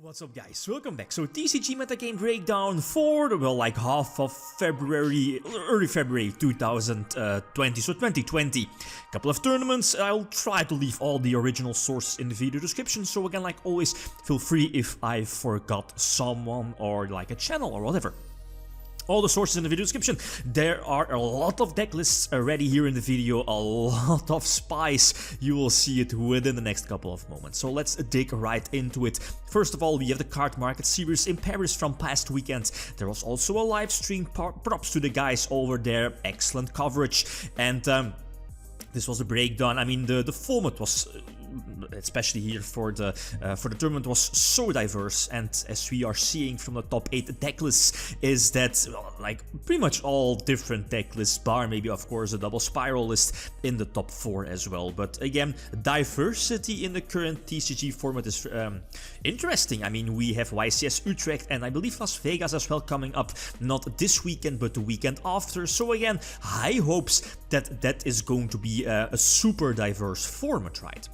What's up guys, welcome back. So TCG Metagame Breakdown for the, well, like half of February, early February 2020, so 2020. Couple of tournaments. I'll try to leave all the original sources in the video description, so again, like always, feel free if I forgot someone or like a channel or whatever. All the sources in the video description. There are a lot of deck lists already here in the video, a lot of spice. You will see it within the next couple of moments. So let's dig right into it. First of all, we have the card market series in Paris from past weekend. There was also a live stream. Props to the guys over there. Excellent coverage. And this was a breakdown. I mean, the format was, especially here for the tournament, was so diverse, and as we are seeing from the top 8 deck lists, is that like pretty much all different deck lists, bar maybe of course a double spiral list in the top 4 as well. But again, diversity in the current TCG format is interesting. I mean, we have YCS Utrecht and I believe Las Vegas as well coming up, not this weekend but the weekend after. So again, high hopes that that is going to be a super diverse format, right?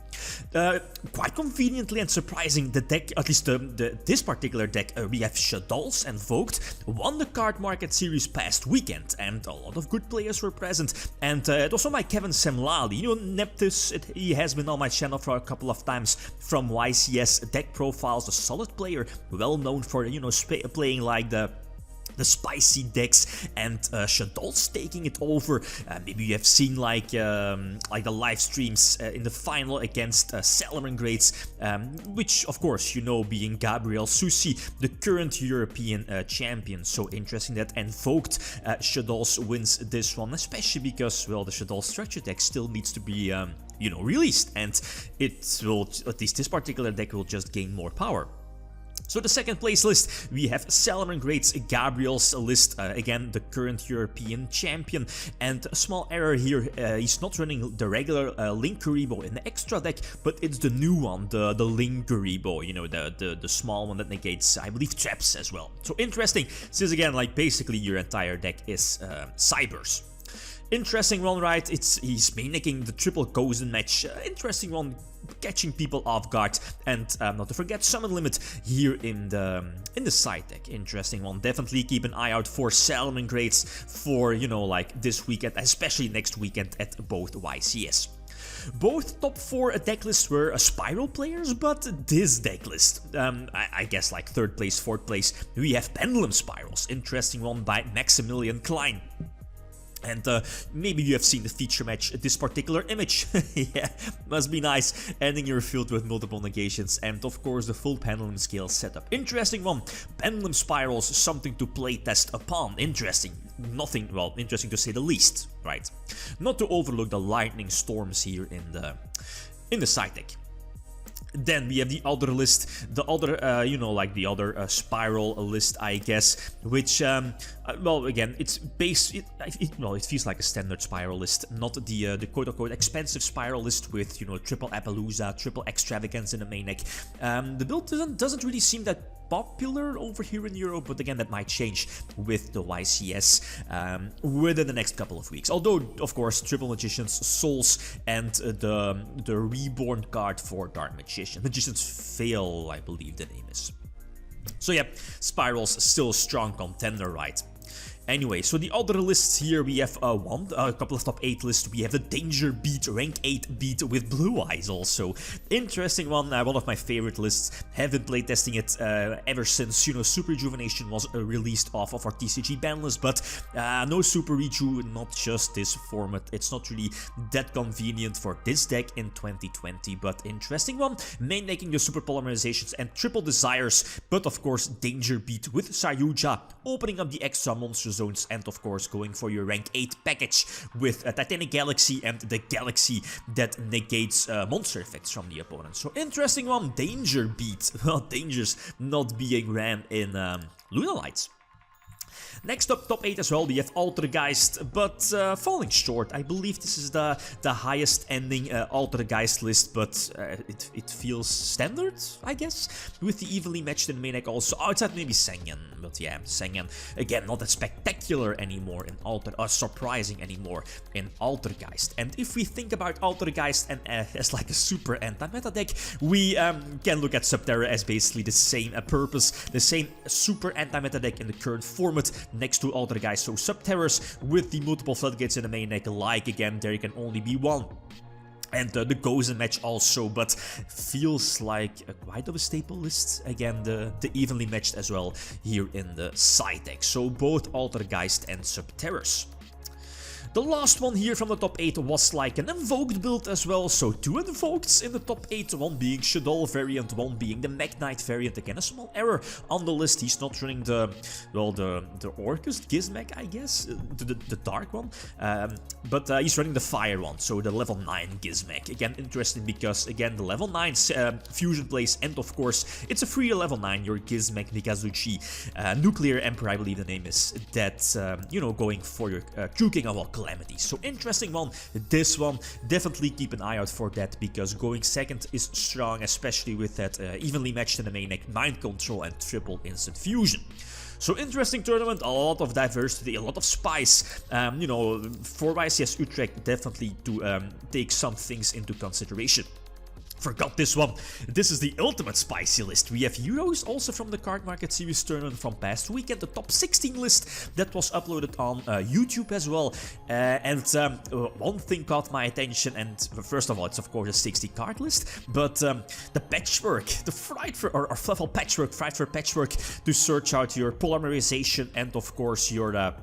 Quite conveniently and surprising, the deck, at least this particular deck, we have SHADDOLLS and Vogt, won the card market series past weekend, and a lot of good players were present. And it was on my Kevin Semlali, you know, Neptus, he has been on my channel for a couple of times from YCS deck profiles, a solid player, well known for, you know, playing like the spicy decks, and SHADDOLLS taking it over. Maybe you have seen like the live streams in the final against Salomon Greats, which of course you know being Gabriel Susi, the current European champion. So interesting that Vogt SHADDOLLS wins this one, especially because, well, the SHADDOLLS structure deck still needs to be you know, released, and it will, at least this particular deck will just gain more power. So the second place list, we have Salomon Greats Gabriel's list, again the current European champion, and a small error here, he's not running the regular Link Kuriboh in the extra deck, but it's the new one, the Link Kuriboh, you know, the small one that negates, I believe, traps as well. So interesting, since again, like basically your entire deck is Cybers. Interesting one, right? He's making the triple Gozen match. Interesting one, catching people off guard, and not to forget Summon Limit here in the side deck. Interesting one. Definitely keep an eye out for Salomon Greats for, you know, like this weekend, especially next weekend at both YCS. Both top 4 deck lists were Spiral players, but this deck list, I guess like 3rd place, 4th place, we have Pendulum Spirals. Interesting one by Maximilian Klein. And maybe you have seen the feature match, this particular image. Yeah, must be nice, ending your field with multiple negations, and of course the full pendulum scale setup. Interesting one. Pendulum Spirals, something to playtest upon. Interesting. Nothing, well, interesting to say the least, right? Not to overlook the lightning storms here in the side deck. Then we have the other list, the other, you know, like the other spiral list, I guess, which, well, again, it's based, well, it feels like a standard spiral list, not the quote-unquote expensive spiral list with, you know, triple Appaloosa, triple Extravagance in the main deck. The build doesn't really seem that popular over here in Europe, but again, that might change with the YCS within the next couple of weeks. Although, of course, Triple Magicians, Souls, and the Reborn card for Dark Magicians Fail, I believe the name is. So yeah, Spiral's still a strong contender, right? Anyway, so the other lists here, we have a couple of top 8 lists. We have the Danger Beat, rank 8 beat with Blue Eyes also. Interesting one, one of my favorite lists. Have been playtesting it ever since, you know, Super Rejuvenation was released off of our TCG ban list, but no Super Reju, not just this format. It's not really that convenient for this deck in 2020, but interesting one. Making the Super Polymerizations and Triple Desires, but of course Danger Beat with Sayuja, opening up the extra monster zones, and of course going for your rank 8 package with a Titanic Galaxy and the Galaxy that negates monster effects from the opponent. So interesting one, Danger Beat. Well, Danger's not being ran in Luna Lights. Next up, top 8 as well, we have Altergeist, but falling short. I believe this is the highest ending Altergeist list, but it feels standard, I guess, with the evenly matched in main deck also, outside maybe Sengen, but yeah, Sengen, again, not that spectacular anymore in surprising anymore in Altergeist. And if we think about Altergeist and as like a super anti-meta deck, we can look at Subterra as basically the same purpose, the same super anti-meta deck in the current format, next to Altergeist. So Subterrors with the multiple floodgates in the main deck, like again, there can only be one. And the Gozen match also, but feels like quite of a staple list. Again, the evenly matched as well here in the side deck. So both Altergeist and Subterrors. The last one here from the top 8 was like an invoked build as well, so 2 invokeds in the top 8, one being SHADDOLL variant, one being the Mech Knight variant. Again, a small error on the list, he's not running the Orcus Gizmech, I guess, the dark one, but he's running the fire one, so the level 9 Gizmech. Again, interesting because, again, the level 9 fusion plays, and of course, it's a free level 9, your Gizmech Mikazuchi, Nuclear Emperor, I believe the name is, that, you know, going for your True King of all Calamities. So interesting one, this one, definitely keep an eye out for that, because going second is strong, especially with that evenly matched in the main deck, Mind Control and triple instant fusion. So interesting tournament, a lot of diversity, a lot of spice, you know, for YCS Utrecht definitely to take some things into consideration. Forgot this one. This is the ultimate spicy list. We have heroes also from the Card Market Series tournament from past weekend, the top 16 list that was uploaded on YouTube as well. And one thing caught my attention, and first of all, it's of course a 60 card list, but the patchwork, the Frightfur or Fluffle Patchwork, Frightfur Patchwork, to search out your polymerization and of course your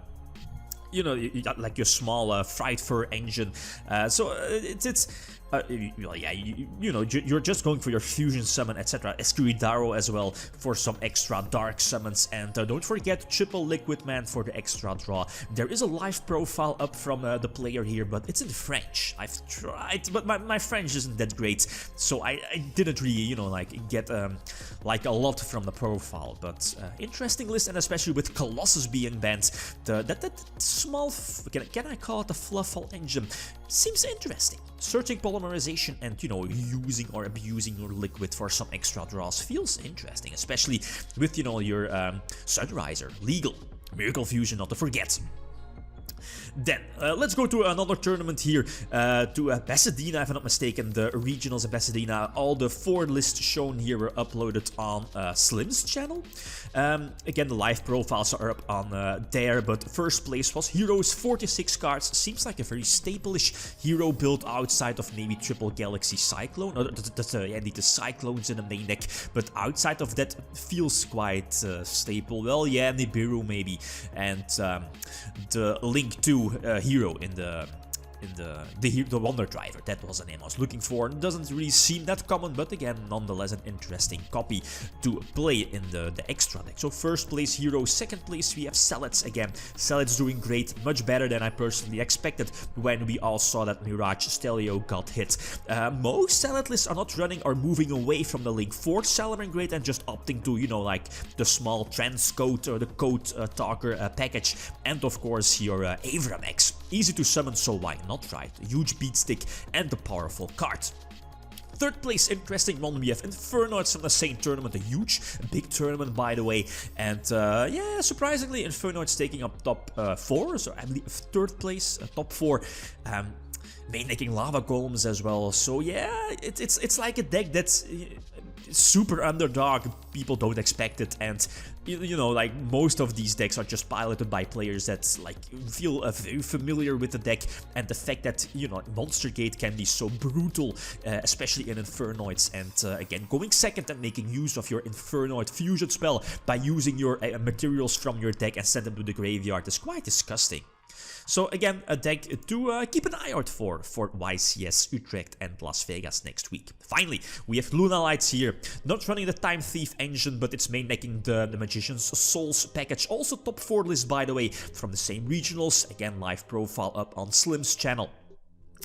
you know, like your small Frightfur engine. So it's yeah, you know, you're just going for your fusion summon, etc. Escuridaro as well for some extra dark summons, and don't forget triple Liquid Man for the extra draw. There is a live profile up from the player here, but it's in French. I've tried, but my French isn't that great, so I didn't really, you know, like get like a lot from the profile. But interesting list, and especially with Colossus being banned, that small, can I call it a Fluffle engine? Seems interesting. Searching polymerization and, you know, using or abusing your liquid for some extra draws feels interesting, especially with, you know, your Sunriser, legal, Miracle Fusion not to forget. Then, let's go to another tournament here, to Pasadena, if I'm not mistaken, the regionals in Pasadena. All the 4 lists shown here were uploaded on Slim's channel. Again, the live profiles are up on there, but first place was Heroes, 46 cards. Seems like a very staple-ish hero build outside of maybe Triple Galaxy Cyclone. Yeah, need the Cyclones in the main deck, but outside of that feels quite staple. Well, yeah, Nibiru maybe, and the Link 2 hero in the Wonder Driver. That was the name I was looking for. Doesn't really seem that common, but again, nonetheless an interesting copy to play in the extra deck. So first place Hero, second place we have Salads again. Salads doing great, much better than I personally expected when we all saw that Mirage Stelio got hit. Most Salad lists are not running or moving away from the Link 4 Salaman Great and just opting to, you know, like the small Transcode or the Code Talker package, and of course your Avramex. Easy to summon, so why not, right? A huge beat stick and a powerful card. Third place, interesting one, we have Infernoids from the same tournament, a big tournament by the way, and yeah, surprisingly Infernoids taking up top 4, so I believe third place, top 4, main-decking Lava Golems as well. So yeah, it's like a deck that's super underdog, people don't expect it, and you know, like most of these decks are just piloted by players that like feel very familiar with the deck, and the fact that, you know, Monster Gate can be so brutal, especially in Infernoids, and again, going second and making use of your Infernoid fusion spell by using your materials from your deck and send them to the graveyard is quite disgusting. So again, a deck to keep an eye out for YCS Utrecht and Las Vegas next week. Finally, we have Luna Lights here, not running the Time Thief engine, but it's main decking the Magician's Souls package. Also top 4 list, by the way, from the same regionals. Again, live profile up on Slim's channel.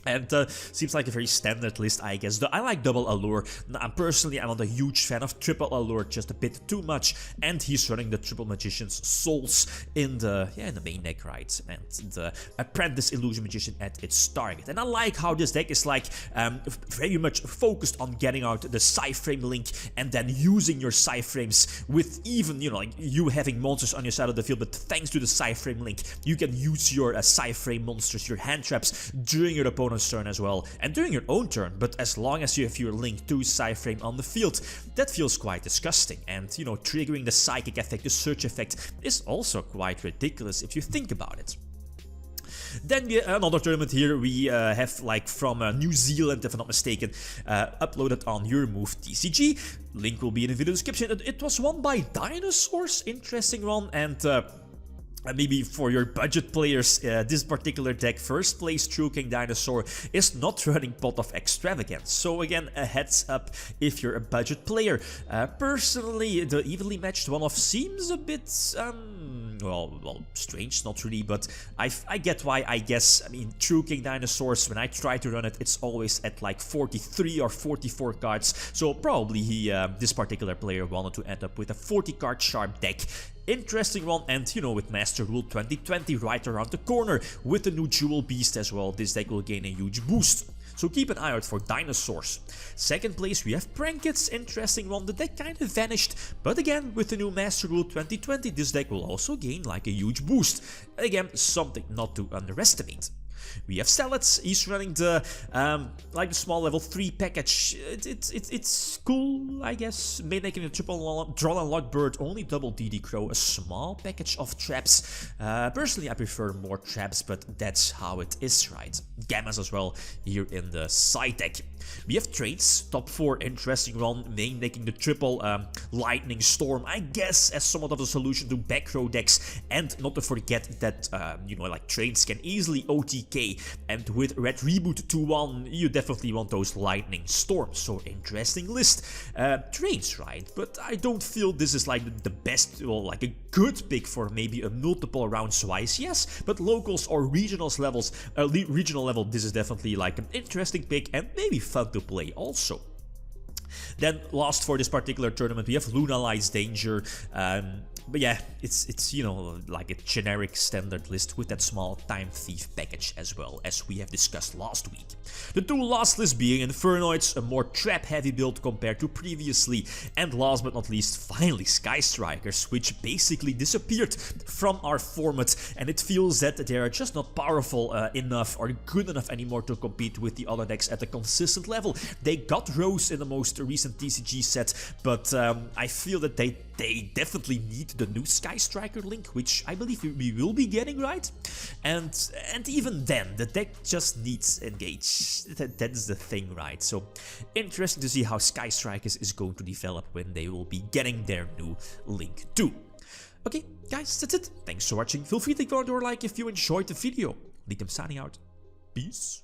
And seems like a very standard list, I guess. I like double allure. Now, personally, I'm not a huge fan of triple allure, just a bit too much. And he's running the triple magician's souls in the main deck, right? And the apprentice illusion magician at its target. And I like how this deck is like very much focused on getting out the Psyframe link and then using your Psyframes with even, you know, like you having monsters on your side of the field, but thanks to the Psyframe link, you can use your Psyframe monsters, your hand traps during your opponent's turn as well, and during your own turn, but as long as you have your link to Psyframe on the field, that feels quite disgusting. And, you know, triggering the psychic effect, the search effect, is also quite ridiculous if you think about it. Then another tournament here we have like from New Zealand, if I'm not mistaken, uploaded on YourMoveTCG. Link will be in the video description. It was won by Dinosaurs, interesting one, and maybe for your budget players, this particular deck, first place True King Dinosaur, is not running Pot of Extravagance. So again, a heads up if you're a budget player. Personally, the evenly matched one-off seems a bit, well, strange, not really, but I get why, I guess. I mean, True King Dinosaurs, when I try to run it, it's always at like 43 or 44 cards. So probably this particular player wanted to end up with a 40-card sharp deck. Interesting one, and you know, with Master Rule 2020 right around the corner, with the new Jewel Beast as well, this deck will gain a huge boost. So keep an eye out for Dinosaurs. Second place we have Prankets, interesting one, the deck kind of vanished, but again, with the new Master Rule 2020, this deck will also gain like a huge boost. Again, something not to underestimate. We have Salads, he's running the like the small level 3 package. It's cool, I guess. Making a triple draw and lock bird, only double DD Crow, a small package of traps. Personally, I prefer more traps, but that's how it is, right? Gammas as well here in the side deck. We have trades, top 4, interesting one, making the triple lightning storm, I guess, as somewhat of a solution to back row decks. And not to forget that, you know, like trades can easily OTK, and with Red Reboot 2-1, you definitely want those lightning storms. So interesting list. Trades, right? But I don't feel this is like the best, well, like a good pick for maybe a multiple rounds wise, yes, but locals or regionals levels, regional level, this is definitely like an interesting pick and maybe fun to play also. Then last for this particular tournament we have Luna Lights Danger. But yeah, it's you know, like a generic standard list with that small Time Thief package as well, as we have discussed last week. The two last lists being Infernoids, a more trap heavy build compared to previously, and last but not least, finally Sky Strikers, which basically disappeared from our format, and it feels that they are just not powerful enough or good enough anymore to compete with the other decks at a consistent level. They got Rose in the most recent TCG set, but I feel that they definitely need the new Sky Striker link, which I believe we will be getting, right? And even then, the deck just needs Engage. That is the thing, right? So interesting to see how Sky Strikers is going to develop when they will be getting their new link too. Okay, guys, that's it. Thanks for watching. Feel free to leave a like if you enjoyed the video. Lithium signing out. Peace.